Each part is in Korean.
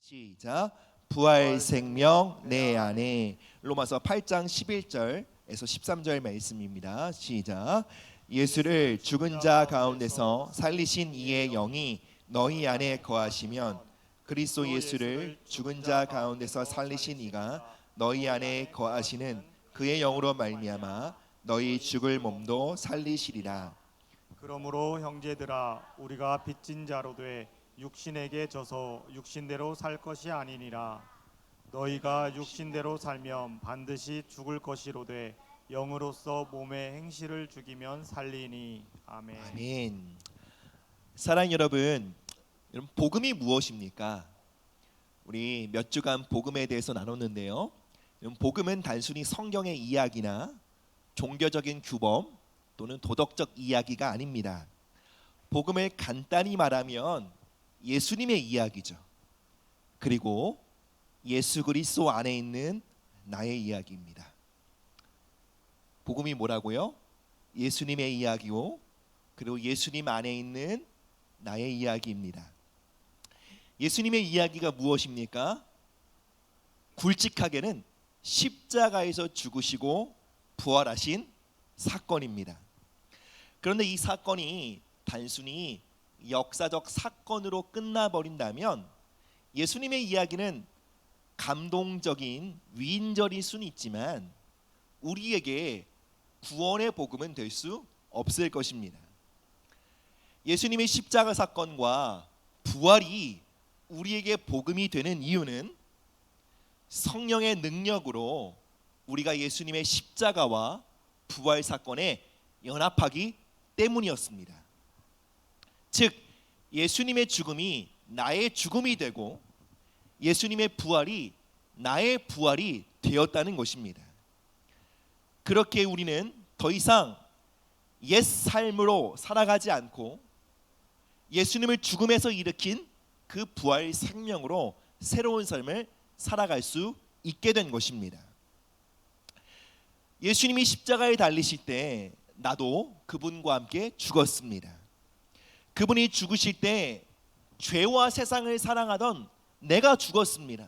시작. 부활 생명 내 안에. 로마서 8장 11절에서 13절 말씀입니다. 시작. 예수를 죽은 자 가운데서 살리신 이의 영이 너희 안에 거하시면 그리스도 예수를 죽은 자 가운데서 살리신 이가 너희 안에 거하시는 그의 영으로 말미암아 너희 죽을 몸도 살리시리라. 그러므로 형제들아 우리가 빚진 자로 돼 육신에게 져서 육신대로 살 것이 아니니라. 너희가 육신대로 살면 반드시 죽을 것이로되 영으로서 몸의 행실을 죽이면 살리니. 아멘. 아멘. 사랑하는 여러분, 복음이 무엇입니까? 우리 몇 주간 복음에 대해서 나눴는데요. 복음은 단순히 성경의 이야기나 종교적인 규범 또는 도덕적 이야기가 아닙니다. 복음을 간단히 말하면 예수님의 이야기죠. 그리고 예수 그리스도 안에 있는 나의 이야기입니다. 복음이 뭐라고요? 예수님의 이야기고 그리고 예수님 안에 있는 나의 이야기입니다. 예수님의 이야기가 무엇입니까? 굵직하게는 십자가에서 죽으시고 부활하신 사건입니다. 그런데 이 사건이 단순히 역사적 사건으로 끝나버린다면 예수님의 이야기는 감동적인 위인전일 수는 있지만 우리에게 구원의 복음은 될 수 없을 것입니다. 예수님의 십자가 사건과 부활이 우리에게 복음이 되는 이유는 성령의 능력으로 우리가 예수님의 십자가와 부활 사건에 연합하기 때문이었습니다. 즉 예수님의 죽음이 나의 죽음이 되고 예수님의 부활이 나의 부활이 되었다는 것입니다. 그렇게 우리는 더 이상 옛 삶으로 살아가지 않고 예수님을 죽음에서 일으킨 그 부활 생명으로 새로운 삶을 살아갈 수 있게 된 것입니다. 예수님이 십자가에 달리실 때 나도 그분과 함께 죽었습니다. 그분이 죽으실 때 죄와 세상을 사랑하던 내가 죽었습니다.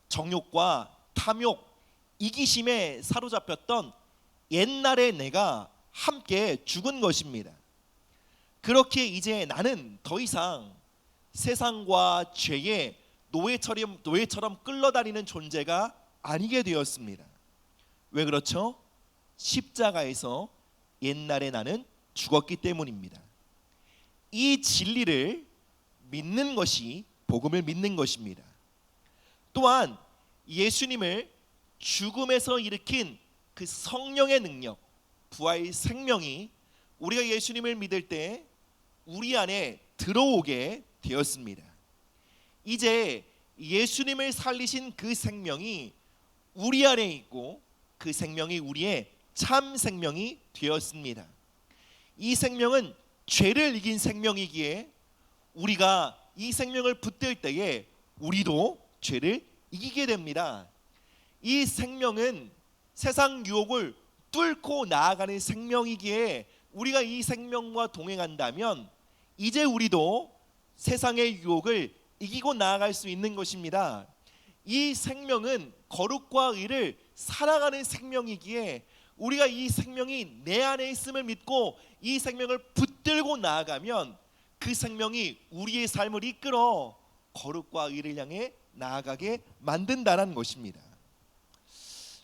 정욕과 탐욕, 이기심에 사로잡혔던 옛날의 내가 함께 죽은 것입니다. 그렇게 이제 나는 더 이상 세상과 죄의 노예처럼 끌려다니는 존재가 아니게 되었습니다. 왜 그렇죠? 십자가에서 옛날에 나는 죽었기 때문입니다. 이 진리를 믿는 것이 복음을 믿는 것입니다. 또한 예수님을 죽음에서 일으킨 그 성령의 능력, 부활 생명이 우리가 예수님을 믿을 때 우리 안에 들어오게 되었습니다. 이제 예수님을 살리신 그 생명이 우리 안에 있고 그 생명이 우리의 참 생명이 되었습니다. 이 생명은 죄를 이긴 생명이기에 우리가 이 생명을 붙들 때에 우리도 죄를 이기게 됩니다. 이 생명은 세상 유혹을 뚫고 나아가는 생명이기에 우리가 이 생명과 동행한다면 이제 우리도 세상의 유혹을 이기고 나아갈 수 있는 것입니다. 이 생명은 거룩과 의를 살아가는 생명이기에 우리가 이 생명이 내 안에 있음을 믿고 이 생명을 붙들고 나아가면 그 생명이 우리의 삶을 이끌어 거룩과 의를 향해 나아가게 만든다는 것입니다.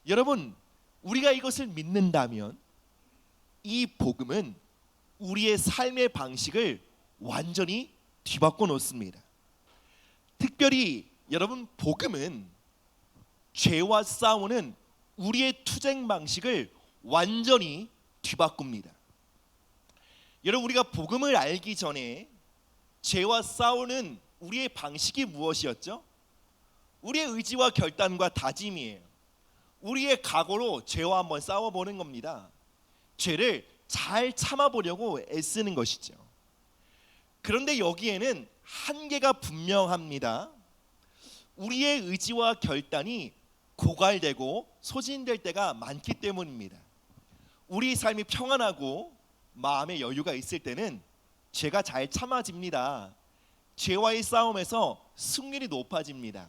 여러분, 우리가 이것을 믿는다면 이 복음은 우리의 삶의 방식을 완전히 뒤바꿔 놓습니다. 특별히 여러분, 복음은 죄와 싸우는 우리의 투쟁 방식을 완전히 뒤바꿉니다. 여러분, 우리가 복음을 알기 전에 죄와 싸우는 우리의 방식이 무엇이었죠? 우리의 의지와 결단과 다짐이에요. 우리의 각오로 죄와 한번 싸워보는 겁니다. 죄를 잘 참아보려고 애쓰는 것이죠. 그런데 여기에는 한계가 분명합니다. 우리의 의지와 결단이 고갈되고 소진될 때가 많기 때문입니다. 우리 삶이 평안하고 마음의 여유가 있을 때는 죄가 잘 참아집니다. 죄와의 싸움에서 승률이 높아집니다.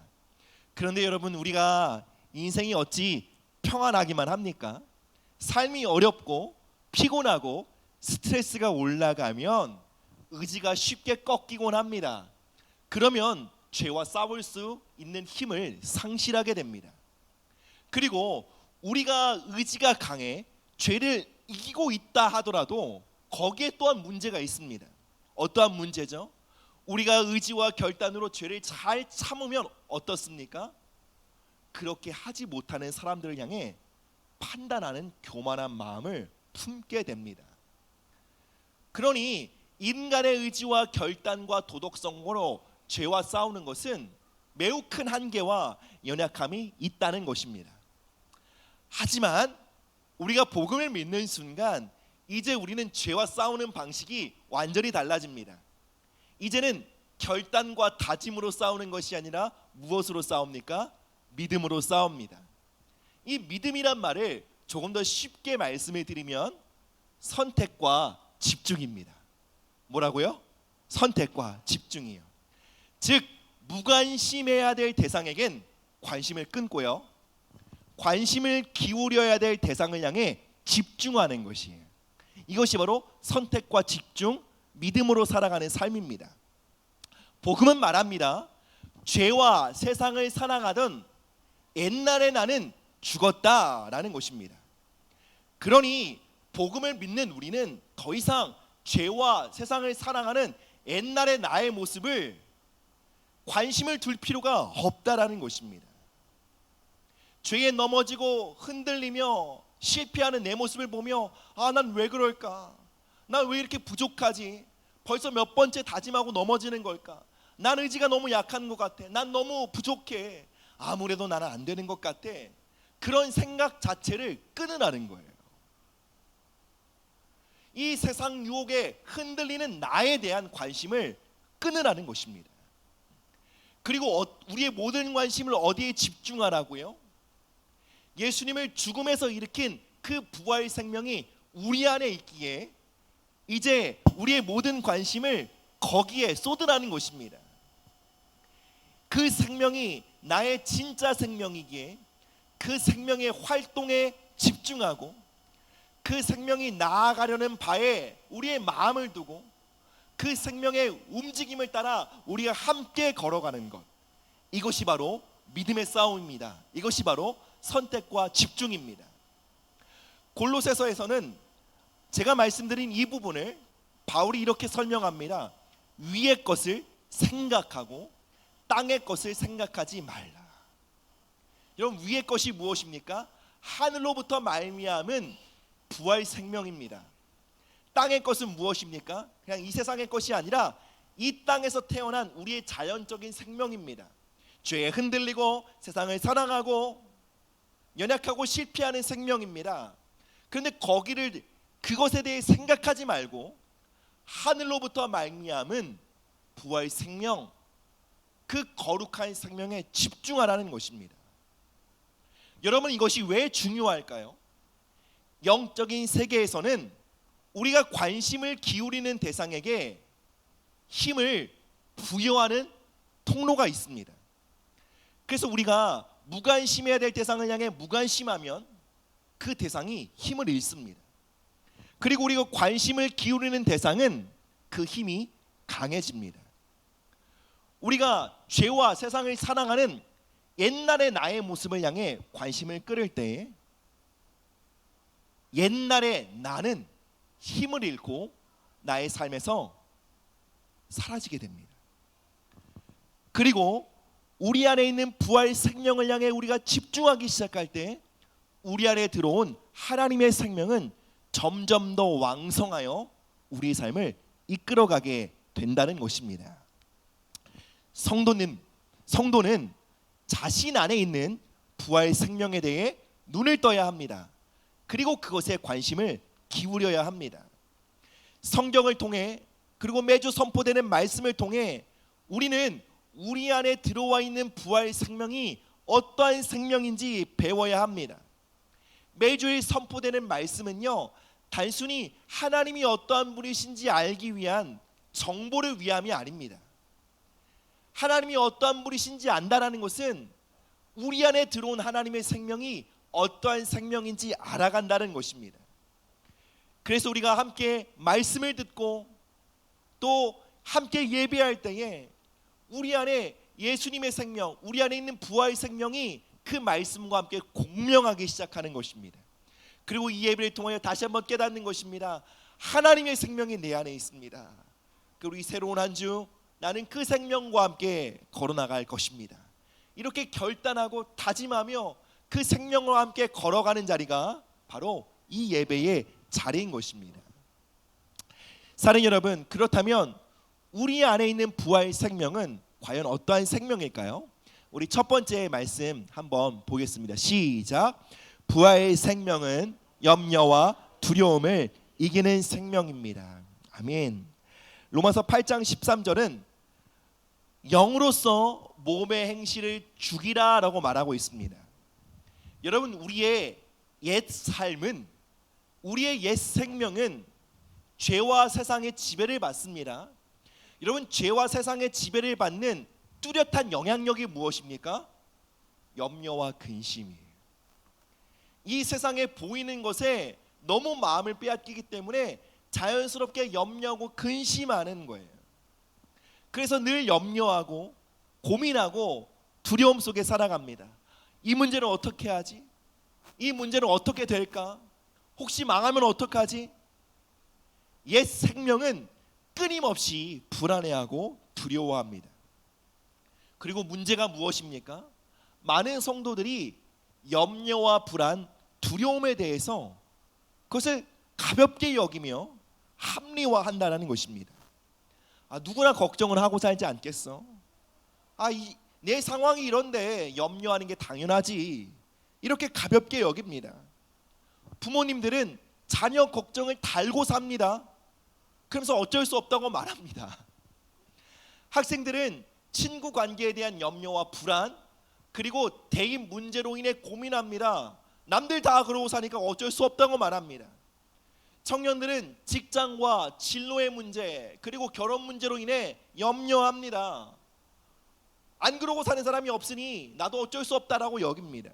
그런데 여러분, 우리가 인생이 어찌 평안하기만 합니까? 삶이 어렵고 피곤하고 스트레스가 올라가면 의지가 쉽게 꺾이곤 합니다. 그러면 죄와 싸울 수 있는 힘을 상실하게 됩니다. 그리고 우리가 의지가 강해 죄를 이기고 있다 하더라도 거기에 또한 문제가 있습니다. 어떠한 문제죠? 우리가 의지와 결단으로 죄를 잘 참으면 어떻습니까? 그렇게 하지 못하는 사람들을 향해 판단하는 교만한 마음을 품게 됩니다. 그러니 인간의 의지와 결단과 도덕성으로 죄와 싸우는 것은 매우 큰 한계와 연약함이 있다는 것입니다. 하지만 우리가 복음을 믿는 순간 이제 우리는 죄와 싸우는 방식이 완전히 달라집니다. 이제는 결단과 다짐으로 싸우는 것이 아니라 무엇으로 싸웁니까? 믿음으로 싸웁니다. 이 믿음이란 말을 조금 더 쉽게 말씀해 드리면 선택과 집중입니다. 뭐라고요? 선택과 집중이요. 즉 무관심해야 될 대상에겐 관심을 끊고요, 관심을 기울여야 될 대상을 향해 집중하는 것이에요. 이것이 바로 선택과 집중, 믿음으로 살아가는 삶입니다. 복음은 말합니다. 죄와 세상을 사랑하던 옛날에 나는 죽었다라는 것입니다. 그러니 복음을 믿는 우리는 더 이상 죄와 세상을 사랑하는 옛날의 나의 모습을 관심을 둘 필요가 없다라는 것입니다. 죄에 넘어지고 흔들리며 실패하는 내 모습을 보며 난 왜 그럴까? 난 왜 이렇게 부족하지? 벌써 몇 번째 다짐하고 넘어지는 걸까? 난 의지가 너무 약한 것 같아. 난 너무 부족해. 아무래도 나는 안 되는 것 같아. 그런 생각 자체를 끊으라는 거예요. 이 세상 유혹에 흔들리는 나에 대한 관심을 끊으라는 것입니다. 그리고 우리의 모든 관심을 어디에 집중하라고요? 예수님을 죽음에서 일으킨 그 부활 생명이 우리 안에 있기에 이제 우리의 모든 관심을 거기에 쏟으라는 것입니다. 그 생명이 나의 진짜 생명이기에 그 생명의 활동에 집중하고 그 생명이 나아가려는 바에 우리의 마음을 두고 그 생명의 움직임을 따라 우리가 함께 걸어가는 것, 이것이 바로 믿음의 싸움입니다. 이것이 바로 선택과 집중입니다. 골로새서에서는 제가 말씀드린 이 부분을 바울이 이렇게 설명합니다. 위의 것을 생각하고 땅의 것을 생각하지 말라. 여러분, 위의 것이 무엇입니까? 하늘로부터 말미암은 부활 생명입니다. 땅의 것은 무엇입니까? 그냥 이 세상의 것이 아니라 이 땅에서 태어난 우리의 자연적인 생명입니다. 죄에 흔들리고 세상을 사랑하고 연약하고 실패하는 생명입니다. 그런데 그것에 대해 생각하지 말고 하늘로부터 말미암은 부활 생명, 그 거룩한 생명에 집중하라는 것입니다. 여러분, 이것이 왜 중요할까요? 영적인 세계에서는 우리가 관심을 기울이는 대상에게 힘을 부여하는 통로가 있습니다. 그래서 우리가 무관심해야 될 대상을 향해 무관심하면 그 대상이 힘을 잃습니다. 그리고 우리가 관심을 기울이는 대상은 그 힘이 강해집니다. 우리가 죄와 세상을 사랑하는 옛날의 나의 모습을 향해 관심을 끌을 때 옛날의 나는 힘을 잃고 나의 삶에서 사라지게 됩니다. 그리고 우리 안에 있는 부활 생명을 향해 우리가 집중하기 시작할 때 우리 안에 들어온 하나님의 생명은 점점 더 왕성하여 우리의 삶을 이끌어가게 된다는 것입니다. 성도는 자신 안에 있는 부활 생명에 대해 눈을 떠야 합니다. 그리고 그것에 관심을 기울여야 합니다. 성경을 통해 그리고 매주 선포되는 말씀을 통해 우리는 우리 안에 들어와 있는 부활 생명이 어떠한 생명인지 배워야 합니다. 매주일 선포되는 말씀은요, 단순히 하나님이 어떠한 분이신지 알기 위한 정보를 위함이 아닙니다. 하나님이 어떠한 분이신지 안다라는 것은 우리 안에 들어온 하나님의 생명이 어떠한 생명인지 알아간다는 것입니다. 그래서 우리가 함께 말씀을 듣고 또 함께 예배할 때에 우리 안에 예수님의 생명, 우리 안에 있는 부활의 생명이 그 말씀과 함께 공명하기 시작하는 것입니다. 그리고 이 예배를 통하여 다시 한번 깨닫는 것입니다. 하나님의 생명이 내 안에 있습니다. 그리고 이 새로운 한 주 나는 그 생명과 함께 걸어나갈 것입니다. 이렇게 결단하고 다짐하며 그 생명과 함께 걸어가는 자리가 바로 이 예배의 자리인 것입니다. 사랑하는 여러분, 그렇다면 우리 안에 있는 부활 생명은 과연 어떠한 생명일까요? 우리 첫 번째 말씀 한번 보겠습니다. 시작. 부활의 생명은 염려와 두려움을 이기는 생명입니다. 아멘. 로마서 8장 13절은 영으로서 몸의 행실을 죽이라 라고 말하고 있습니다. 여러분, 우리의 옛 삶은, 우리의 옛 생명은 죄와 세상의 지배를 받습니다. 여러분, 죄와 세상의 지배를 받는 뚜렷한 영향력이 무엇입니까? 염려와 근심이에요. 이 세상에 보이는 것에 너무 마음을 빼앗기기 때문에 자연스럽게 염려하고 근심하는 거예요. 그래서 늘 염려하고 고민하고 두려움 속에 살아갑니다. 이 문제는 어떻게 하지? 이 문제는 어떻게 될까? 혹시 망하면 어떡하지? 옛 생명은 끊임없이 불안해하고 두려워합니다. 그리고 문제가 무엇입니까? 많은 성도들이 염려와 불안, 두려움에 대해서 그것을 가볍게 여기며 합리화한다는 것입니다. 누구나 걱정을 하고 살지 않겠어? 내 상황이 이런데 염려하는 게 당연하지. 이렇게 가볍게 여깁니다. 부모님들은 자녀 걱정을 달고 삽니다. 그러면서 어쩔 수 없다고 말합니다. 학생들은 친구 관계에 대한 염려와 불안, 그리고 대인 문제로 인해 고민합니다. 남들 다 그러고 사니까 어쩔 수 없다고 말합니다. 청년들은 직장과 진로의 문제, 그리고 결혼 문제로 인해 염려합니다. 안 그러고 사는 사람이 없으니 나도 어쩔 수 없다라고 여깁니다.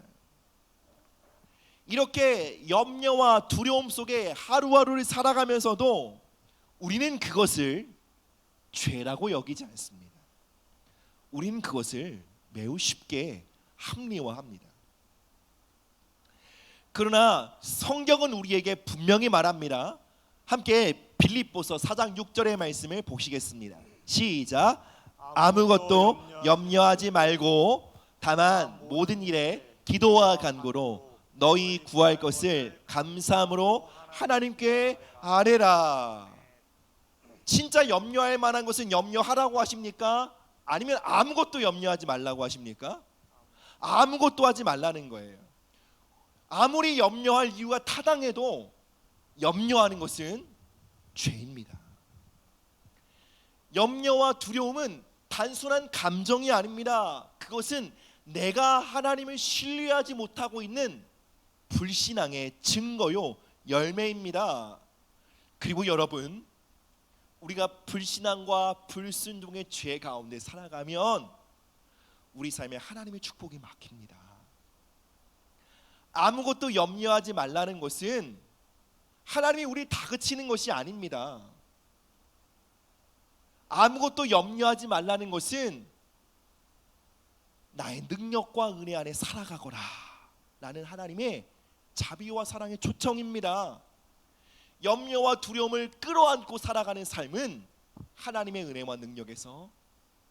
이렇게 염려와 두려움 속에 하루하루를 살아가면서도 우리는 그것을 죄라고 여기지 않습니다. 우리는 그것을 매우 쉽게 합리화합니다. 그러나 성경은 우리에게 분명히 말합니다. 함께 빌립보서 4장 6절의 말씀을 보시겠습니다. 시작. 아무것도 염려하지 말고 다만 모든 일에 기도와 간구로 너희 구할 것을 감사함으로 하나님께 아뢰라. 진짜 염려할 만한 것은 염려하라고 하십니까? 아니면 아무것도 염려하지 말라고 하십니까? 아무것도 하지 말라는 거예요. 아무리 염려할 이유가 타당해도 염려하는 것은 죄입니다. 염려와 두려움은 단순한 감정이 아닙니다. 그것은 내가 하나님을 신뢰하지 못하고 있는 불신앙의 증거요, 열매입니다. 그리고 여러분, 우리가 불신앙과 불순종의 죄 가운데 살아가면 우리 삶에 하나님의 축복이 막힙니다. 아무것도 염려하지 말라는 것은 하나님이 우리 다그치는 것이 아닙니다. 아무것도 염려하지 말라는 것은 나의 능력과 은혜 안에 살아가거라 라는 하나님의 자비와 사랑의 초청입니다. 염려와 두려움을 끌어안고 살아가는 삶은 하나님의 은혜와 능력에서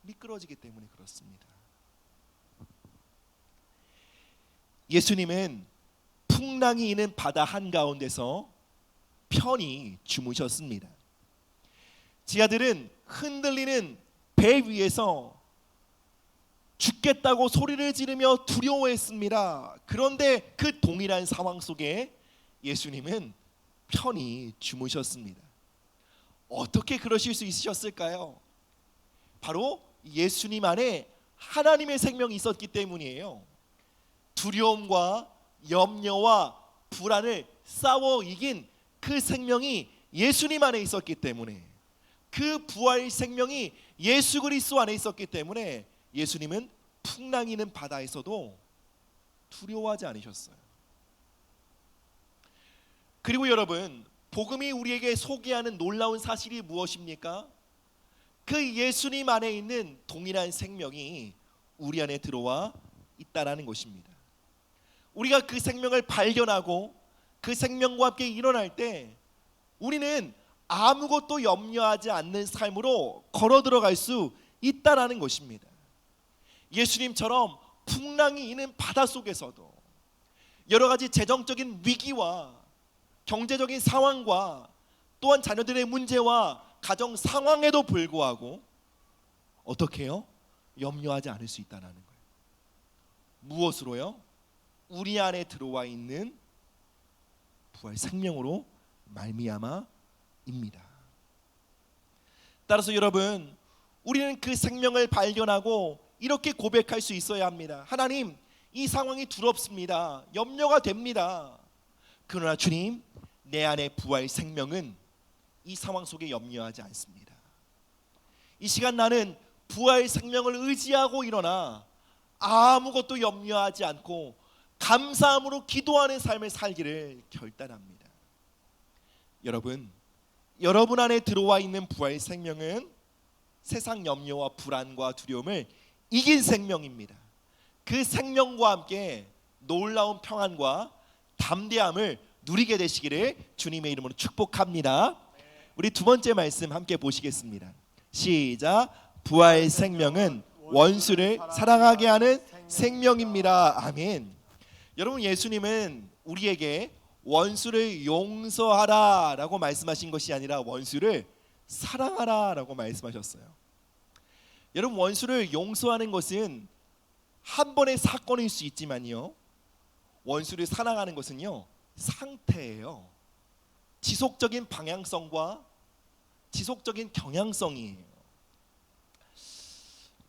미끄러지기 때문에 그렇습니다. 예수님은 풍랑이 있는 바다 한가운데서 편히 주무셨습니다. 제자들은 흔들리는 배 위에서 죽겠다고 소리를 지르며 두려워했습니다. 그런데 그 동일한 상황 속에 예수님은 편히 주무셨습니다. 어떻게 그러실 수 있으셨을까요? 바로 예수님 안에 하나님의 생명이 있었기 때문이에요. 두려움과 염려와 불안을 싸워 이긴 그 생명이 예수님 안에 있었기 때문에, 그 부활 생명이 예수 그리스도 안에 있었기 때문에 예수님은 풍랑이 있는 바다에서도 두려워하지 않으셨어요. 그리고 여러분, 복음이 우리에게 소개하는 놀라운 사실이 무엇입니까? 그 예수님 안에 있는 동일한 생명이 우리 안에 들어와 있다라는 것입니다. 우리가 그 생명을 발견하고 그 생명과 함께 일어날 때 우리는 아무것도 염려하지 않는 삶으로 걸어 들어갈 수 있다라는 것입니다. 예수님처럼 풍랑이 있는 바다 속에서도 여러 가지 재정적인 위기와 경제적인 상황과 또한 자녀들의 문제와 가정 상황에도 불구하고 어떻게 해요? 염려하지 않을 수 있다는 거예요. 무엇으로요? 우리 안에 들어와 있는 부활 생명으로 말미암아입니다. 따라서 여러분, 우리는 그 생명을 발견하고 이렇게 고백할 수 있어야 합니다. 하나님, 이 상황이 두렵습니다. 염려가 됩니다. 그러나 주님, 내 안에 부활 생명은 이 상황 속에 염려하지 않습니다. 이 시간 나는 부활 생명을 의지하고 일어나 아무것도 염려하지 않고 감사함으로 기도하는 삶을 살기를 결단합니다. 여러분 안에 들어와 있는 부활 생명은 세상 염려와 불안과 두려움을 이긴 생명입니다. 그 생명과 함께 놀라운 평안과 담대함을 누리게 되시기를 주님의 이름으로 축복합니다. 우리 두 번째 말씀 함께 보시겠습니다. 시작. 부활 생명은 원수를 사랑하게 하는 생명입니다. 아멘. 여러분, 예수님은 우리에게 원수를 용서하라라고 말씀하신 것이 아니라 원수를 사랑하라라고 말씀하셨어요. 여러분, 원수를 용서하는 것은 한 번의 사건일 수 있지만요, 원수를 사랑하는 것은요, 상태예요. 지속적인 방향성과 지속적인 경향성이에요.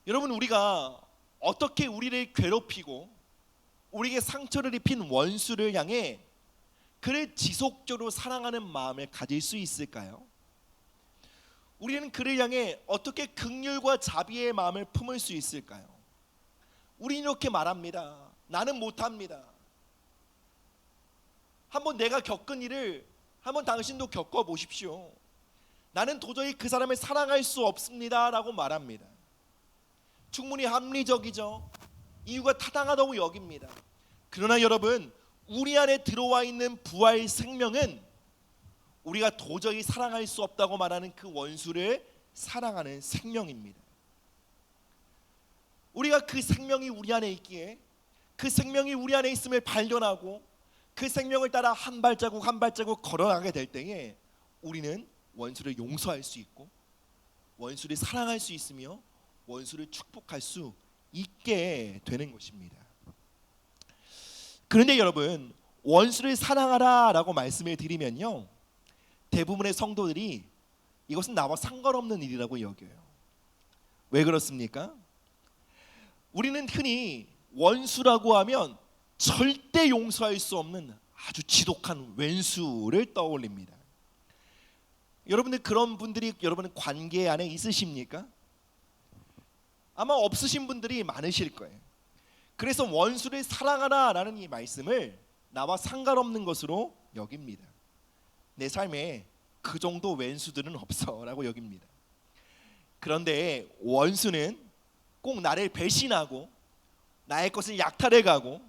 여러분, 우리가 어떻게 우리를 괴롭히고 우리에게 상처를 입힌 원수를 향해 그를 지속적으로 사랑하는 마음을 가질 수 있을까요? 우리는 그를 향해 어떻게 긍휼과 자비의 마음을 품을 수 있을까요? 우리는 이렇게 말합니다. 나는 못합니다. 한번 내가 겪은 일을 한번 당신도 겪어보십시오. 나는 도저히 그 사람을 사랑할 수 없습니다 라고 말합니다. 충분히 합리적이죠. 이유가 타당하다고 여깁니다. 그러나 여러분, 우리 안에 들어와 있는 부활 생명은 우리가 도저히 사랑할 수 없다고 말하는 그 원수를 사랑하는 생명입니다. 우리가 그 생명이 우리 안에 있기에, 그 생명이 우리 안에 있음을 발견하고 그 생명을 따라 한 발자국 한 발자국 걸어가게 될 때에 우리는 원수를 용서할 수 있고 원수를 사랑할 수 있으며 원수를 축복할 수 있게 되는 것입니다. 그런데 여러분, 원수를 사랑하라 라고 말씀을 드리면요, 대부분의 성도들이 이것은 나와 상관없는 일이라고 여겨요. 왜 그렇습니까? 우리는 흔히 원수라고 하면 절대 용서할 수 없는 아주 지독한 왼수를 떠올립니다. 여러분들 그런 분들이 여러분 관계 안에 있으십니까? 아마 없으신 분들이 많으실 거예요. 그래서 원수를 사랑하라 라는 이 말씀을 나와 상관없는 것으로 여깁니다. 내 삶에 그 정도 왼수들은 없어 라고 여깁니다. 그런데 원수는 꼭 나를 배신하고 나의 것을 약탈해가고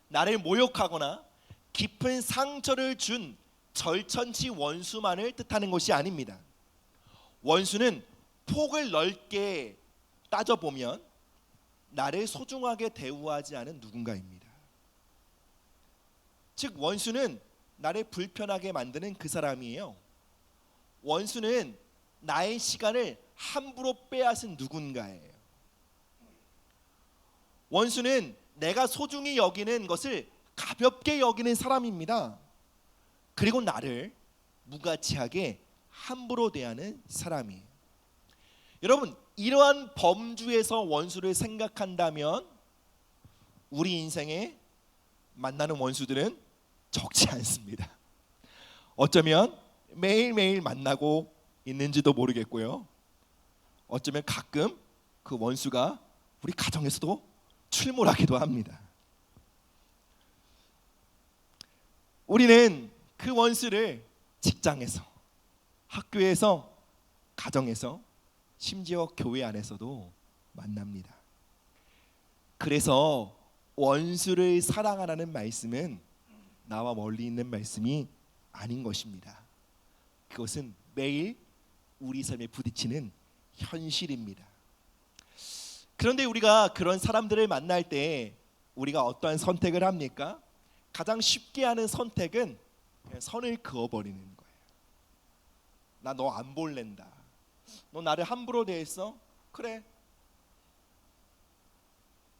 나를 모욕하거나 깊은 상처를 준 절천치 원수만을 뜻하는 것이 아닙니다. 원수는 폭을 넓게 따져보면 나를 소중하게 대우하지 않은 누군가입니다. 즉, 원수는 나를 불편하게 만드는 그 사람이에요. 원수는 나의 시간을 함부로 빼앗은 누군가예요. 원수는 내가 소중히 여기는 것을 가볍게 여기는 사람입니다. 그리고 나를 무가치하게 함부로 대하는 사람이에요. 여러분, 이러한 범주에서 원수를 생각한다면 우리 인생에 만나는 원수들은 적지 않습니다. 어쩌면 매일매일 만나고 있는지도 모르겠고요. 어쩌면 가끔 그 원수가 우리 가정에서도 출몰하기도 합니다. 우리는 그 원수를 직장에서, 학교에서, 가정에서, 심지어 교회 안에서도 만납니다. 그래서 원수를 사랑하라는 말씀은 나와 멀리 있는 말씀이 아닌 것입니다. 그것은 매일 우리 삶에 부딪히는 현실입니다. 그런데 우리가 그런 사람들을 만날 때 우리가 어떠한 선택을 합니까? 가장 쉽게 하는 선택은 그냥 선을 그어버리는 거예요. 나 너 안 볼랜다. 너 나를 함부로 대했어? 그래.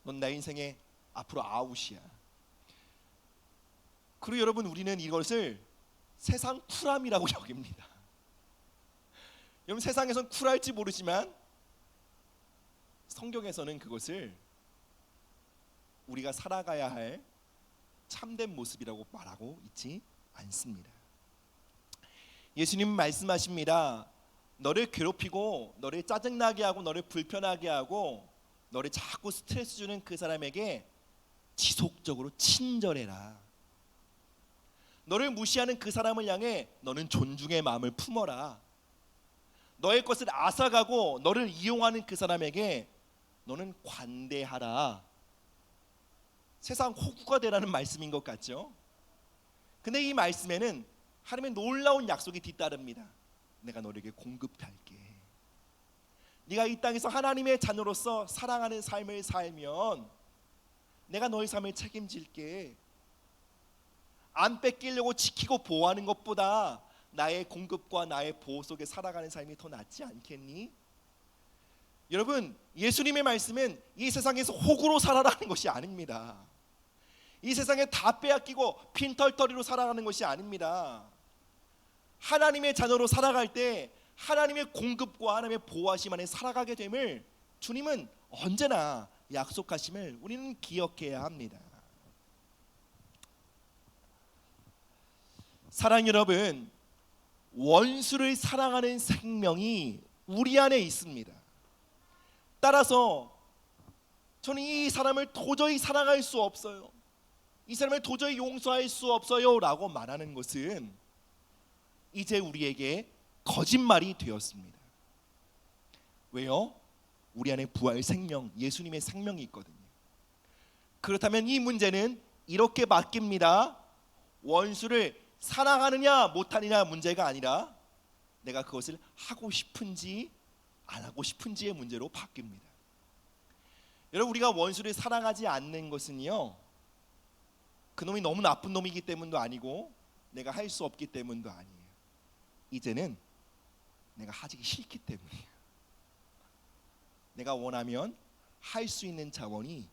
넌 내 인생에 앞으로 아웃이야. 그리고 여러분, 우리는 이것을 세상 쿨함이라고 여깁니다. 여러분, 세상에선 쿨할지 모르지만 성경에서는 그것을 우리가 살아가야 할 참된 모습이라고 말하고 있지 않습니다. 예수님 말씀하십니다. 너를 괴롭히고 너를 짜증나게 하고 너를 불편하게 하고 너를 자꾸 스트레스 주는 그 사람에게 지속적으로 친절해라. 너를 무시하는 그 사람을 향해 너는 존중의 마음을 품어라. 너의 것을 앗아가고 너를 이용하는 그 사람에게 너는 관대하라. 세상 호구가 되라는 말씀인 것 같죠? 근데 이 말씀에는 하나님의 놀라운 약속이 뒤따릅니다. 내가 너에게 공급할게. 네가 이 땅에서 하나님의 자녀로서 사랑하는 삶을 살면 내가 너의 삶을 책임질게. 안 뺏기려고 지키고 보호하는 것보다 나의 공급과 나의 보호 속에 살아가는 삶이 더 낫지 않겠니? 여러분, 예수님의 말씀은 이 세상에서 호구로 살아라는 것이 아닙니다. 이 세상에 다 빼앗기고 빈털터리로 살아가는 것이 아닙니다. 하나님의 자녀로 살아갈 때 하나님의 공급과 하나님의 보호하심 안에 살아가게 됨을 주님은 언제나 약속하심을 우리는 기억해야 합니다. 사랑 여러분, 원수를 사랑하는 생명이 우리 안에 있습니다. 따라서 저는 이 사람을 도저히 사랑할 수 없어요, 이 사람을 도저히 용서할 수 없어요 라고 말하는 것은 이제 우리에게 거짓말이 되었습니다. 왜요? 우리 안에 부활 생명, 예수님의 생명이 있거든요. 그렇다면 이 문제는 이렇게 바뀝니다. 원수를 사랑하느냐 못하느냐 문제가 아니라 내가 그것을 하고 싶은지 안 하고 싶은지의 문제로 바뀝니다. 여러분, 우리가 원수를 사랑하지 않는 것은요, 그놈이 너무 나쁜 놈이기 때문도 아니고 내가 할 수 없기 때문도 아니에요. 이제는 내가 하기 싫기 때문이에요. 내가 원하면 할 수 있는 자원이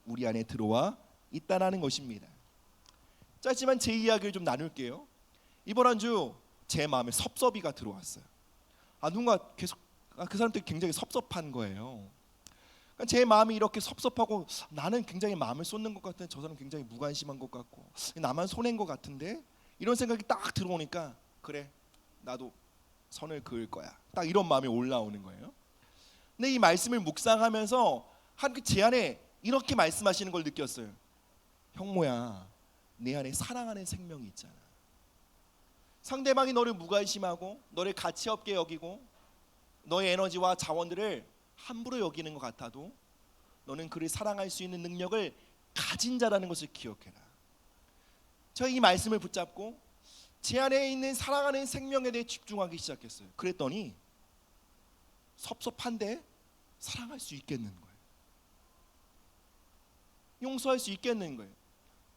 우리 안에 들어와 있다라는 것입니다. 짧지만 제 이야기를 좀 나눌게요. 이번 한 주 제 마음에 섭섭이가 들어왔어요. 누군가 계속 그 사람들이 굉장히 섭섭한 거예요. 제 마음이 이렇게 섭섭하고 나는 굉장히 마음을 쏟는 것 같은데 저 사람 굉장히 무관심한 것 같고 나만 손해인 것 같은데 이런 생각이 딱 들어오니까 그래, 나도 선을 그을 거야. 딱 이런 마음이 올라오는 거예요. 근데 이 말씀을 묵상하면서 하나님 제 안에 이렇게 말씀하시는 걸 느꼈어요. 형모야, 내 안에 사랑하는 생명이 있잖아. 상대방이 너를 무관심하고 너를 가치 없게 여기고 너의 에너지와 자원들을 함부로 여기는 것 같아도 너는 그를 사랑할 수 있는 능력을 가진 자라는 것을 기억해라. 제가 이 말씀을 붙잡고 제 안에 있는 사랑하는 생명에 대해 집중하기 시작했어요. 그랬더니 섭섭한데 사랑할 수 있겠는 거예요. 용서할 수 있겠는 거예요.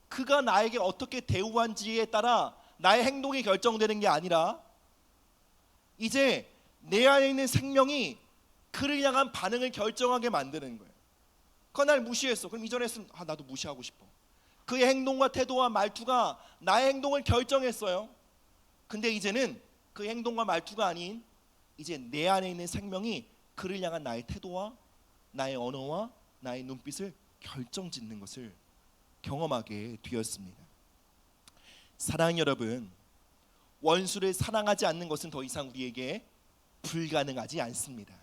그가 나에게 어떻게 대우한지에 따라 나의 행동이 결정되는 게 아니라 이제 내 안에 있는 생명이 그를 향한 반응을 결정하게 만드는 거예요. 그가 날 무시했어. 그럼 이전에 했으면 나도 무시하고 싶어. 그의 행동과 태도와 말투가 나의 행동을 결정했어요. 근데 이제는 그 행동과 말투가 아닌 이제 내 안에 있는 생명이 그를 향한 나의 태도와 나의 언어와 나의 눈빛을 결정짓는 것을 경험하게 되었습니다. 사랑 여러분, 원수를 사랑하지 않는 것은 더 이상 우리에게 불가능하지 않습니다.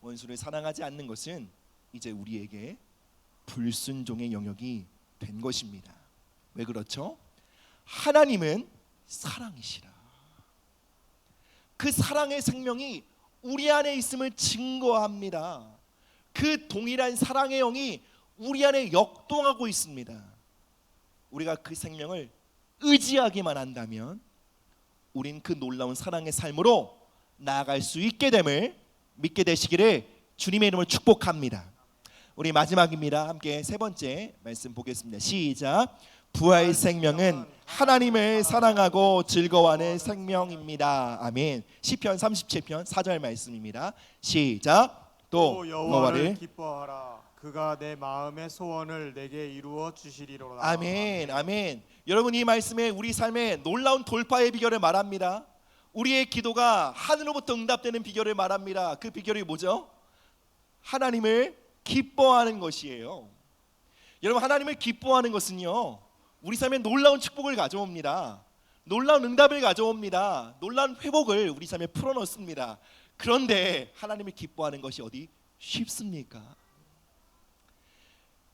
원수를 사랑하지 않는 것은 이제 우리에게 불순종의 영역이 된 것입니다. 왜 그렇죠? 하나님은 사랑이시라. 그 사랑의 생명이 우리 안에 있음을 증거합니다. 그 동일한 사랑의 영이 우리 안에 역동하고 있습니다. 우리가 그 생명을 의지하기만 한다면 우린 그 놀라운 사랑의 삶으로 나아갈 수 있게 됨을 믿게 되시기를 주님의 이름으로 축복합니다. 우리 마지막입니다. 함께 세 번째 말씀 보겠습니다. 시작. 부활 생명은 하나님을 사랑하고 즐거워하는 생명입니다. 아멘. 시편 37편 4절 말씀입니다. 시작. 또 여호와를 기뻐하라. 그가 내 마음의 소원을 내게 이루어 주시리로다. 아멘. 아멘. 여러분, 이 말씀에 우리 삶의 놀라운 돌파의 비결을 말합니다. 우리의 기도가 하늘로부터 응답되는 비결을 말합니다. 그 비결이 뭐죠? 하나님을 기뻐하는 것이에요. 여러분, 하나님을 기뻐하는 것은요, 우리 삶에 놀라운 축복을 가져옵니다. 놀라운 응답을 가져옵니다. 놀라운 회복을 우리 삶에 풀어넣습니다. 그런데 하나님을 기뻐하는 것이 어디 쉽습니까?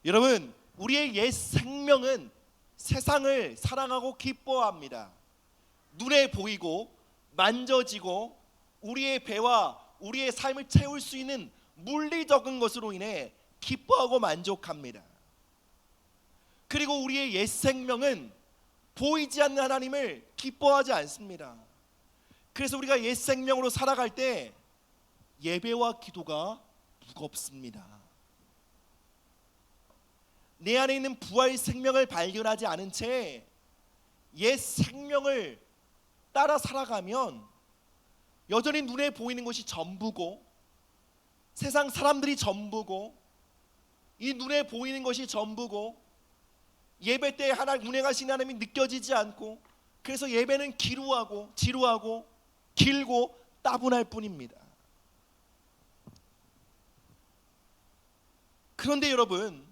여러분, 우리의 옛 생명은 세상을 사랑하고 기뻐합니다. 눈에 보이고 만져지고 우리의 배와 우리의 삶을 채울 수 있는 물리적인 것으로 인해 기뻐하고 만족합니다. 그리고 우리의 옛 생명은 보이지 않는 하나님을 기뻐하지 않습니다. 그래서 우리가 옛 생명으로 살아갈 때 예배와 기도가 무겁습니다. 내 안에 있는 부활 생명을 발견하지 않은 채 옛 생명을 따라 살아가면 여전히 눈에 보이는 것이 전부고 세상 사람들이 전부고 이 눈에 보이는 것이 전부고 예배 때 하나님 은혜 가신 하나님이 느껴지지 않고 그래서 예배는 지루하고 길고 따분할 뿐입니다. 그런데 여러분,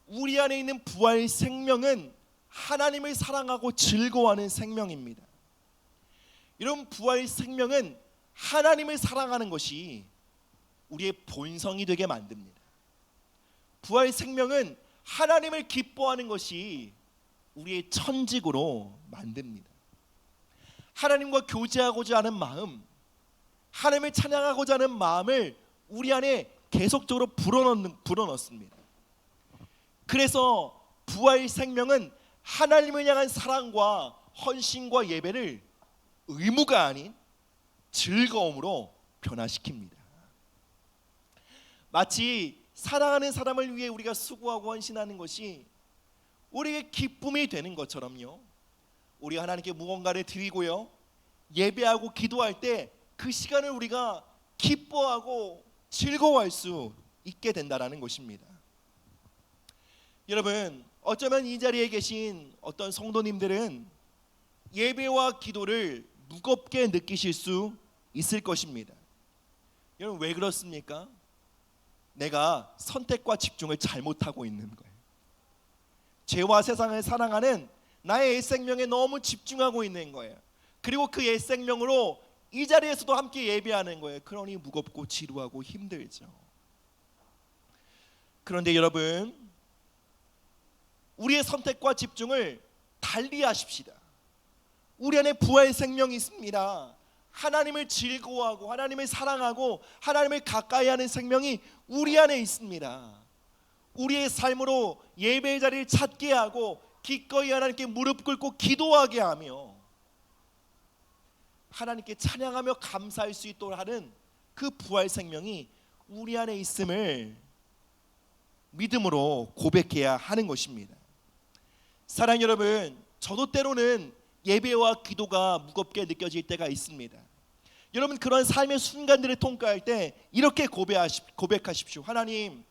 우리 안에 있는 부활 생명은 하나님을 사랑하고 즐거워하는 생명입니다. 여러분, 부활 생명은 하나님을 사랑하는 것이 우리의 본성이 되게 만듭니다. 부활 생명은 하나님을 기뻐하는 것이 우리의 천직으로 만듭니다. 하나님과 교제하고자 하는 마음, 하나님을 찬양하고자 하는 마음을 우리 안에 계속적으로 불어넣습니다. 그래서 부활 생명은 하나님을 향한 사랑과 헌신과 예배를 의무가 아닌 즐거움으로 변화시킵니다. 마치 사랑하는 사람을 위해 우리가 수고하고 헌신하는 것이 우리에게 기쁨이 되는 것처럼요, 우리가 하나님께 무언가를 드리고요 예배하고 기도할 때 그 시간을 우리가 기뻐하고 즐거워할 수 있게 된다는 것입니다. 여러분, 어쩌면 이 자리에 계신 어떤 성도님들은 예배와 기도를 무겁게 느끼실 수 있을 것입니다. 여러분, 왜 그렇습니까? 내가 선택과 집중을 잘못하고 있는 거예요. 죄와 세상을 사랑하는 나의 옛 생명에 너무 집중하고 있는 거예요. 그리고 그 옛 생명으로 이 자리에서도 함께 예배하는 거예요. 그러니 무겁고 지루하고 힘들죠. 그런데 여러분, 우리의 선택과 집중을 달리 하십시다. 우리 안에 부활 생명이 있습니다. 하나님을 즐거워하고 하나님을 사랑하고 하나님을 가까이 하는 생명이 우리 안에 있습니다. 우리의 삶으로 예배의 자리를 찾게 하고 기꺼이 하나님께 무릎 꿇고 기도하게 하며 하나님께 찬양하며 감사할 수 있도록 하는 그 부활 생명이 우리 안에 있음을 믿음으로 고백해야 하는 것입니다. 사랑하는 여러분, 저도 때로는 예배와 기도가 무겁게 느껴질 때가 있습니다. 여러분, 그런 삶의 순간들을 통과할 때 이렇게 고백하십시오. 하나님,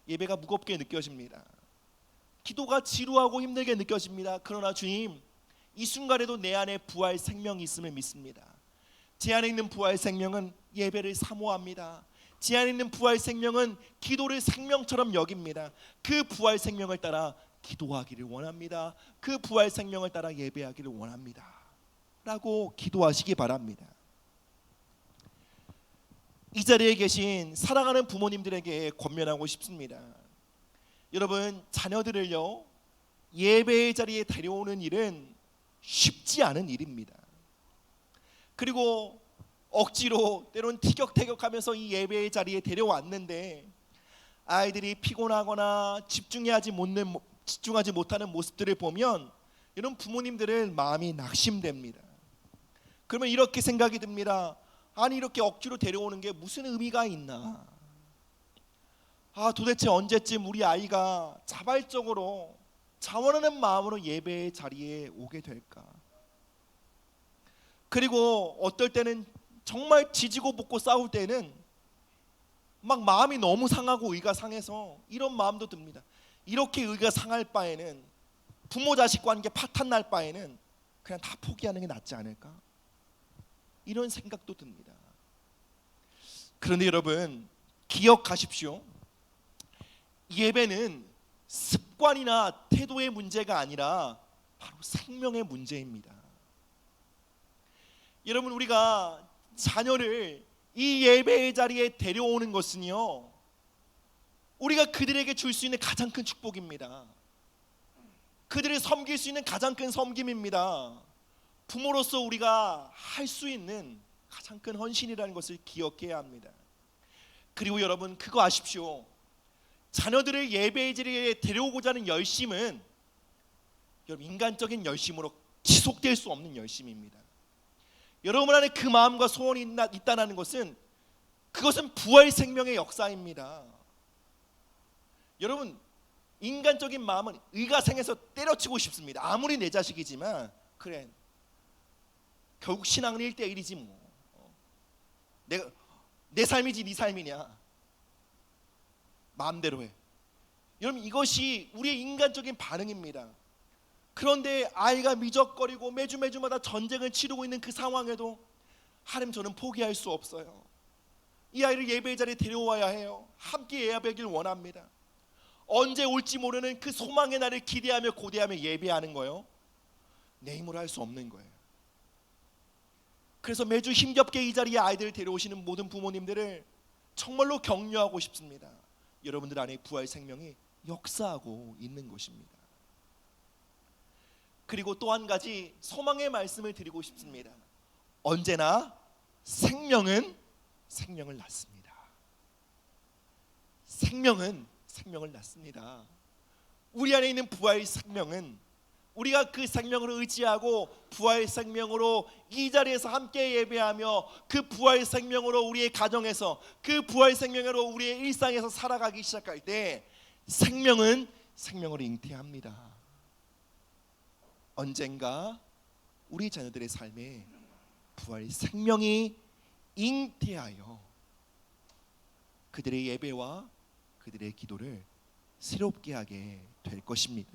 예배가 무겁게 느껴집니다. 기도가 지루하고 힘들게 느껴집니다. 그러나 주님, 이 순간에도 내 안에 부활 생명이 있음을 믿습니다. 제 안에 있는 부활 생명은 예배를 사모합니다. 제 안에 있는 부활 생명은 기도를 생명처럼 여깁니다. 그 부활 생명을 따라 기도하기를 원합니다. 그 부활 생명을 따라 예배하기를 원합니다. 라고 기도하시기 바랍니다. 이 자리에 계신 사랑하는 부모님들에게 권면하고 싶습니다. 여러분, 자녀들을요 예배의 자리에 데려오는 일은 쉽지 않은 일입니다. 그리고 억지로 때론 티격태격하면서 이 예배의 자리에 데려왔는데 아이들이 피곤하거나 집중하지 못하는 모습들을 보면 이런 부모님들은 마음이 낙심됩니다. 그러면 이렇게 생각이 듭니다. 아니, 이렇게 억지로 데려오는 게 무슨 의미가 있나? 도대체 언제쯤 우리 아이가 자발적으로 자원하는 마음으로 예배의 자리에 오게 될까? 그리고 어떨 때는 정말 지지고 볶고 싸울 때는 막 마음이 너무 상하고 의가 상해서 이런 마음도 듭니다. 이렇게 의가 상할 바에는, 부모 자식 관계 파탄 날 바에는 그냥 다 포기하는 게 낫지 않을까? 이런 생각도 듭니다. 그런데 여러분, 기억하십시오. 예배는 습관이나 태도의 문제가 아니라 바로 생명의 문제입니다. 여러분, 우리가 자녀를 이 예배의 자리에 데려오는 것은요, 우리가 그들에게 줄 수 있는 가장 큰 축복입니다. 그들을 섬길 수 있는 가장 큰 섬김입니다. 부모로서 우리가 할 수 있는 가장 큰 헌신이라는 것을 기억해야 합니다. 그리고 여러분, 그거 아십시오. 자녀들을 예배의 자리에 데려오고자 하는 열심은 여러분, 인간적인 열심으로 지속될 수 없는 열심입니다. 여러분 안에 그 마음과 소원이 있다는 것은, 그것은 부활 생명의 역사입니다. 여러분, 인간적인 마음은 의가 생해서 때려치고 싶습니다. 아무리 내 자식이지만 그래, 결국 신앙은 1대1이지 뭐. 내 삶이지 네 삶이냐, 마음대로 해. 여러분, 이것이 우리의 인간적인 반응입니다. 그런데 아이가 미적거리고 매주마다 전쟁을 치르고 있는 그 상황에도 하나님, 저는 포기할 수 없어요. 이 아이를 예배의 자리에 데려와야 해요. 함께 예배하길 원합니다. 언제 올지 모르는 그 소망의 날을 기대하며 고대하며 예배하는 거예요. 내 힘으로 할 수 없는 거예요. 그래서 매주 힘겹게 이 자리에 아이들을 데려오시는 모든 부모님들을 정말로 격려하고 싶습니다. 여러분들 안에 부활 생명이 역사하고 있는 것입니다. 그리고 또 한 가지 소망의 말씀을 드리고 싶습니다. 언제나 생명은 생명을 낳습니다. 생명은 생명을 낳습니다. 우리 안에 있는 부활 생명은, 우리가 그 생명으로 의지하고 부활 생명으로 이 자리에서 함께 예배하며 그 부활 생명으로 우리의 가정에서, 그 부활 생명으로 우리의 일상에서 살아가기 시작할 때 생명은 생명으로 잉태합니다. 언젠가 우리 자녀들의 삶에 부활 생명이 잉태하여 그들의 예배와 그들의 기도를 새롭게 하게 될 것입니다.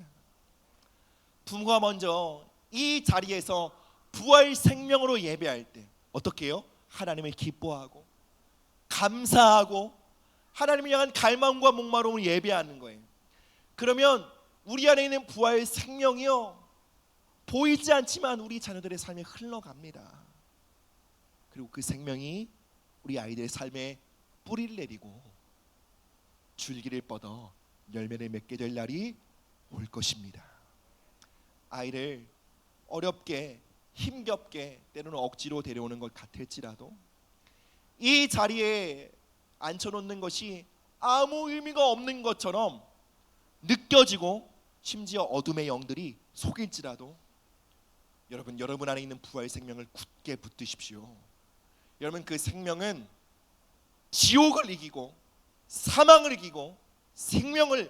부모가 먼저 이 자리에서 부활 생명으로 예배할 때 어떻게 해요? 하나님을 기뻐하고 감사하고 하나님을 향한 갈망과 목마름을 예배하는 거예요. 그러면 우리 안에 있는 부활 생명이요, 보이지 않지만 우리 자녀들의 삶에 흘러갑니다. 그리고 그 생명이 우리 아이들의 삶에 뿌리를 내리고 줄기를 뻗어 열매를 맺게 될 날이 올 것입니다. 아이를 어렵게 힘겹게 때로는 억지로 데려오는 것 같을지라도 이 자리에 앉혀놓는 것이 아무 의미가 없는 것처럼 느껴지고 심지어 어둠의 영들이 속일지라도 여러분 안에 있는 부활 생명을 굳게 붙드십시오. 여러분, 그 생명은 지옥을 이기고 사망을 이기고 생명을,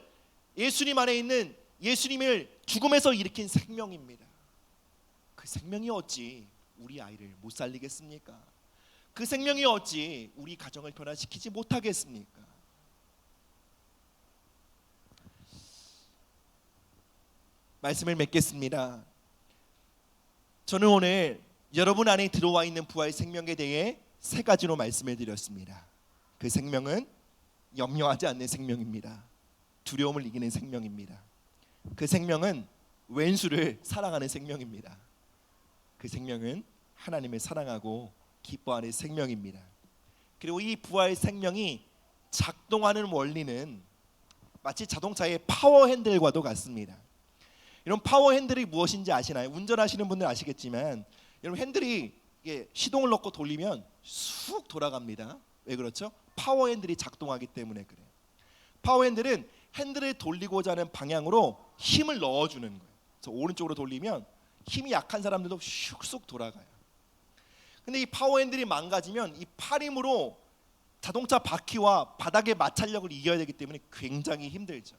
예수님 안에 있는 예수님을 죽음에서 일으킨 생명입니다. 그 생명이 어찌 우리 아이를 못 살리겠습니까? 그 생명이 어찌 우리 가정을 변화시키지 못하겠습니까? 말씀을 맺겠습니다. 저는 오늘 여러분 안에 들어와 있는 부활 생명에 대해 세 가지로 말씀을 드렸습니다. 그 생명은 염려하지 않는 생명입니다. 두려움을 이기는 생명입니다. 그 생명은 왼수를 사랑하는 생명입니다. 그 생명은 하나님을 사랑하고 기뻐하는 생명입니다. 그리고 이 부활 생명이 작동하는 원리는 마치 자동차의 파워 핸들과도 같습니다. 이런 파워 핸들이 무엇인지 아시나요? 운전하시는 분들 아시겠지만 여러분 핸들이 이게 시동을 넣고 돌리면 쑥 돌아갑니다. 왜 그렇죠? 파워 핸들이 작동하기 때문에 그래요. 파워 핸들은 핸들을 돌리고자 하는 방향으로 힘을 넣어주는 거예요. 그래서 오른쪽으로 돌리면 힘이 약한 사람들도 슉쑥 돌아가요. 근데 이 파워 핸들이 망가지면 이 팔 힘으로 자동차 바퀴와 바닥의 마찰력을 이겨야 되기 때문에 굉장히 힘들죠.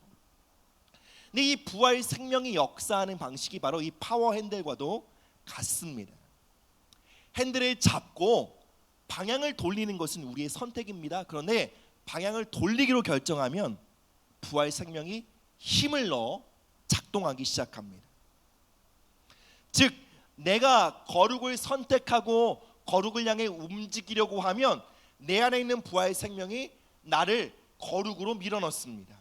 근데 이 부활 생명이 역사하는 방식이 바로 이 파워 핸들과도 같습니다. 핸들을 잡고 방향을 돌리는 것은 우리의 선택입니다. 그런데 방향을 돌리기로 결정하면 부활 생명이 힘을 넣어 작동하기 시작합니다. 즉 내가 거룩을 선택하고 거룩을 향해 움직이려고 하면 내 안에 있는 부활 생명이 나를 거룩으로 밀어넣습니다.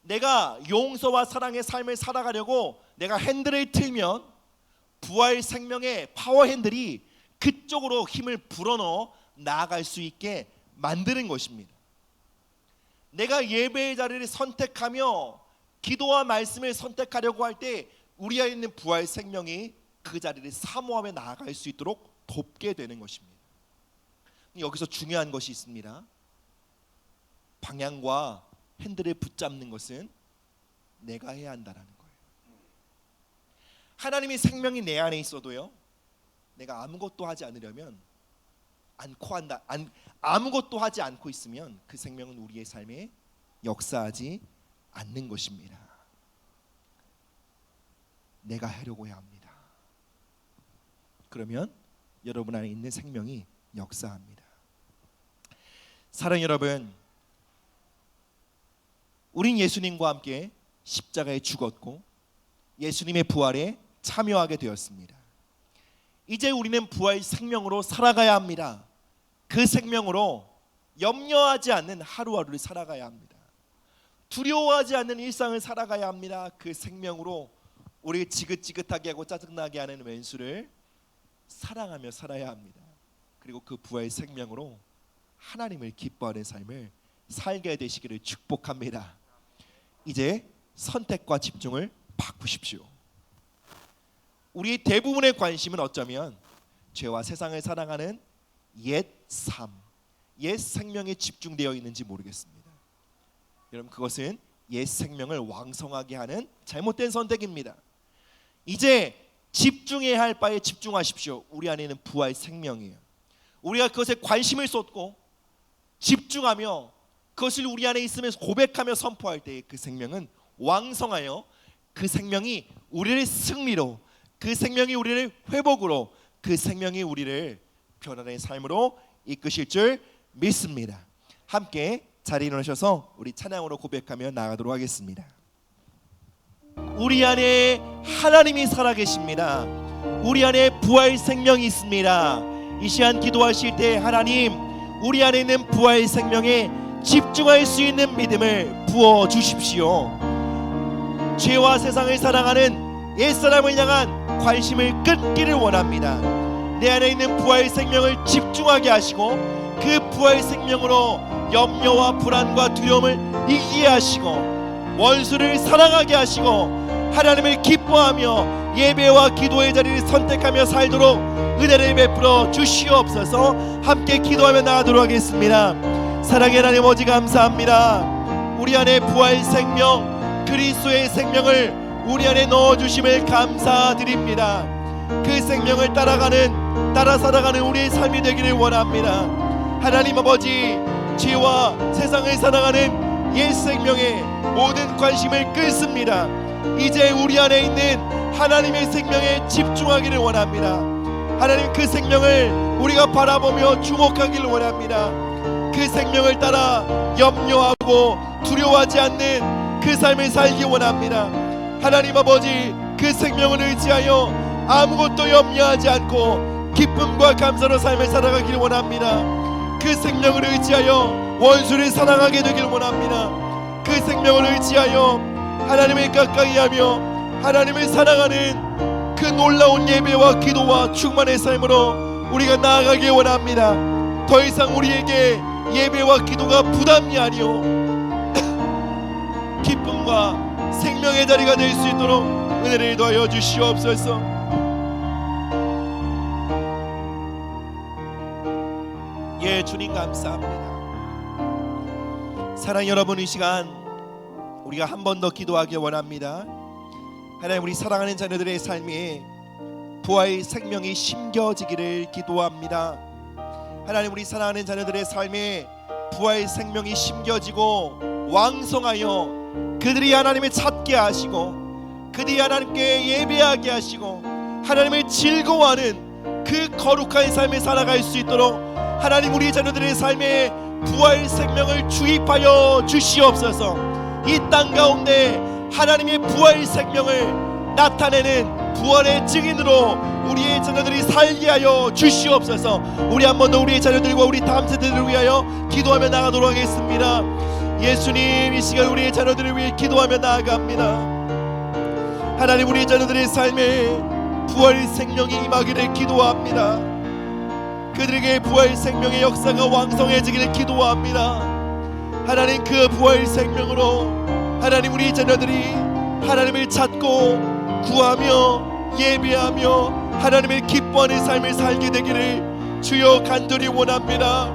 내가 용서와 사랑의 삶을 살아가려고 내가 핸들을 틀면 부활 생명의 파워 핸들이 그쪽으로 힘을 불어넣어 나아갈 수 있게 만드는 것입니다. 내가 예배의 자리를 선택하며 기도와 말씀을 선택하려고 할 때 우리 안에 있는 부활 생명이 그 자리를 사모하며 나아갈 수 있도록 돕게 되는 것입니다. 여기서 중요한 것이 있습니다. 방향과 핸들을 붙잡는 것은 내가 해야 한다는 거예요. 하나님의 생명이 내 안에 있어도요, 내가 아무것도 하지 않으려면 아무것도 하지 않고 있으면 그 생명은 우리의 삶에 역사하지 않는 것입니다. 내가 하려고 해야 합니다. 그러면 여러분 안에 있는 생명이 역사합니다. 사랑하는 여러분, 우린 예수님과 함께 십자가에 죽었고 예수님의 부활에 참여하게 되었습니다. 이제 우리는 부활 생명으로 살아가야 합니다. 그 생명으로 염려하지 않는 하루하루를 살아가야 합니다. 두려워하지 않는 일상을 살아가야 합니다. 그 생명으로 우리 지긋지긋하게 하고 짜증나게 하는 왼수를 사랑하며 살아야 합니다. 그리고 그 부활 생명으로 하나님을 기뻐하는 삶을 살게 되시기를 축복합니다. 이제 선택과 집중을 바꾸십시오. 우리 대부분의 관심은 어쩌면 죄와 세상을 사랑하는 옛 삶, 옛 생명에 집중되어 있는지 모르겠습니다. 여러분, 그것은 옛 생명을 왕성하게 하는 잘못된 선택입니다. 이제 집중해야 할 바에 집중하십시오. 우리 안에는 부활 생명이에요. 우리가 그것에 관심을 쏟고 집중하며 그것을 우리 안에 있으면서 고백하며 선포할 때 그 생명은 왕성하여 그 생명이 우리를 승리로, 그 생명이 우리를 회복으로, 그 생명이 우리를 변화된 삶으로 이끄실 줄 믿습니다. 함께 자리에 일어나셔서 우리 찬양으로 고백하며 나아가도록 하겠습니다. 우리 안에 하나님이 살아계십니다. 우리 안에 부활 생명이 있습니다. 이 시간 기도하실 때 하나님, 우리 안에 있는 부활 생명에 집중할 수 있는 믿음을 부어주십시오. 죄와 세상을 사랑하는 옛사람을 향한 관심을 끊기를 원합니다. 내 안에 있는 부활 생명을 집중하게 하시고 그 부활 생명으로 염려와 불안과 두려움을 이기게 하시고 원수를 사랑하게 하시고 하나님을 기뻐하며 예배와 기도의 자리를 선택하며 살도록 은혜를 베풀어 주시옵소서. 함께 기도하며 나가도록 하겠습니다. 사랑의 하나님 아버지 감사합니다. 우리 안에 부활 생명 그리스도의 생명을 우리 안에 넣어주심을 감사드립니다. 그 생명을 따라 살아가는 우리의 삶이 되기를 원합니다. 하나님 아버지, 죄와 세상을 살아가는 옛 생명에 모든 관심을 끊습니다. 이제 우리 안에 있는 하나님의 생명에 집중하기를 원합니다. 하나님, 그 생명을 우리가 바라보며 주목하기를 원합니다. 그 생명을 따라 염려하고 두려워하지 않는 그 삶을 살기 원합니다. 하나님 아버지, 그 생명을 의지하여 아무것도 염려하지 않고 기쁨과 감사로 삶을 살아가기를 원합니다. 그 생명을 의지하여 원수를 사랑하게 되기를 원합니다. 그 생명을 의지하여 하나님을 가까이하며 하나님을 사랑하는 그 놀라운 예배와 기도와 충만의 삶으로 우리가 나아가기 원합니다. 더 이상 우리에게 예배와 기도가 부담이 아니오 기쁨과 생명의 자리가 될 수 있도록 은혜를 더하여 주시옵소서. 예, 주님 감사합니다. 사랑하는 여러분, 이 시간 우리가 한 번 더 기도하기 원합니다. 하나님, 우리 사랑하는 자녀들의 삶에 부활의 생명이 심겨지기를 기도합니다. 하나님, 우리 사랑하는 자녀들의 삶에 부활의 생명이 심겨지고 왕성하여 그들이 하나님을 찾게 하시고 그들이 하나님께 예배하게 하시고 하나님을 즐거워하는 그 거룩한 삶을 살아갈 수 있도록 하나님, 우리 자녀들의 삶에 부활의 생명을 주입하여 주시옵소서. 이 땅 가운데 하나님의 부활의 생명을 나타내는 부활의 증인으로 우리의 자녀들이 살게 하여 주시옵소서. 우리 한 번 더 우리의 자녀들과 우리 다음 세대들을 위하여 기도하며 나가도록 하겠습니다. 예수님, 이 시간 우리의 자녀들을 위해 기도하며 나아갑니다. 하나님, 우리의 자녀들의 삶에 부활의 생명이 임하기를 기도합니다. 그들에게 부활의 생명의 역사가 왕성해지기를 기도합니다. 하나님, 그 부활의 생명으로 하나님, 우리 자녀들이 하나님을 찾고 구하며 예배하며 하나님을 기뻐하는 삶을 살게 되기를 주여 간절히 원합니다.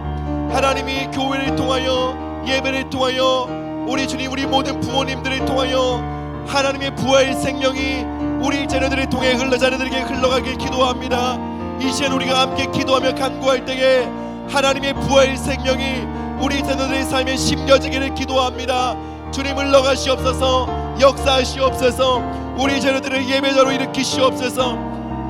하나님이 교회를 통하여 예배를 통하여 우리 주님, 우리 모든 부모님들을 통하여 하나님의 부활의 생명이 우리 자녀들을 통해 자녀들에게 흘러가길 기도합니다. 이 시간 우리가 함께 기도하며 간구할 때에 하나님의 부활의 생명이 우리 자녀들의 삶에 심겨지기를 기도합니다. 주님, 흘러가시옵소서. 역사하시옵소서. 우리 자녀들을 예배자로 일으키시옵소서.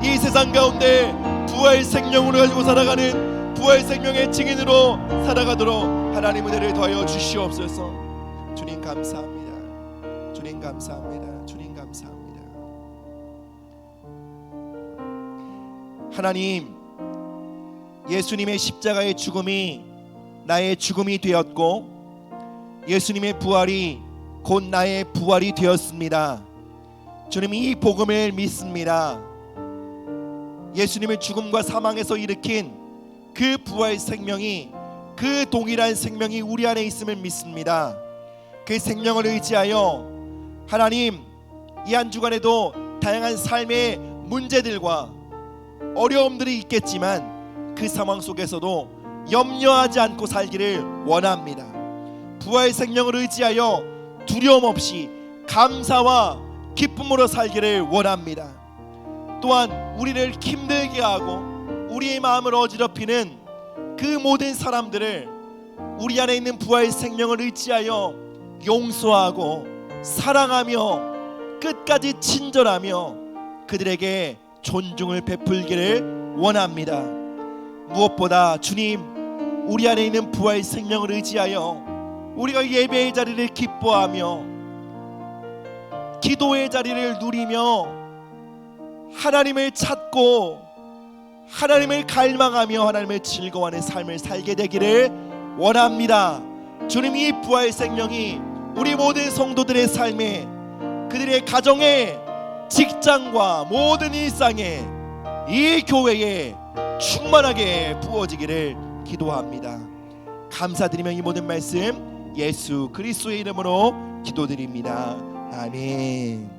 이 세상 가운데 부활 생명으로 가지고 살아가는 부활 생명의 증인으로 살아가도록 하나님 은혜를 더하여 주시옵소서. 주님 감사합니다. 주님 감사합니다. 주님 감사합니다. 하나님, 예수님의 십자가의 죽음이 나의 죽음이 되었고 예수님의 부활이 곧 나의 부활이 되었습니다. 주님, 이 복음을 믿습니다. 예수님의 죽음과 사망에서 일으킨 그 부활 생명이, 그 동일한 생명이 우리 안에 있음을 믿습니다. 그 생명을 의지하여 하나님, 이 한 주간에도 다양한 삶의 문제들과 어려움들이 있겠지만 그 상황 속에서도 염려하지 않고 살기를 원합니다. 부활 생명을 의지하여 두려움 없이 감사와 기쁨으로 살기를 원합니다. 또한 우리를 힘들게 하고 우리의 마음을 어지럽히는 그 모든 사람들을 우리 안에 있는 부활 생명을 의지하여 용서하고 사랑하며 끝까지 친절하며 그들에게 존중을 베풀기를 원합니다. 무엇보다 주님, 우리 안에 있는 부활 생명을 의지하여 우리가 예배의 자리를 기뻐하며 기도의 자리를 누리며 하나님을 찾고 하나님을 갈망하며 하나님을 즐거워하는 삶을 살게 되기를 원합니다. 주님, 이 부활 생명이 우리 모든 성도들의 삶에, 그들의 가정에, 직장과 모든 일상에, 이 교회에 충만하게 부어지기를 기도합니다. 감사드리며 이 모든 말씀 예수 그리스도의 이름으로 기도드립니다. 아멘.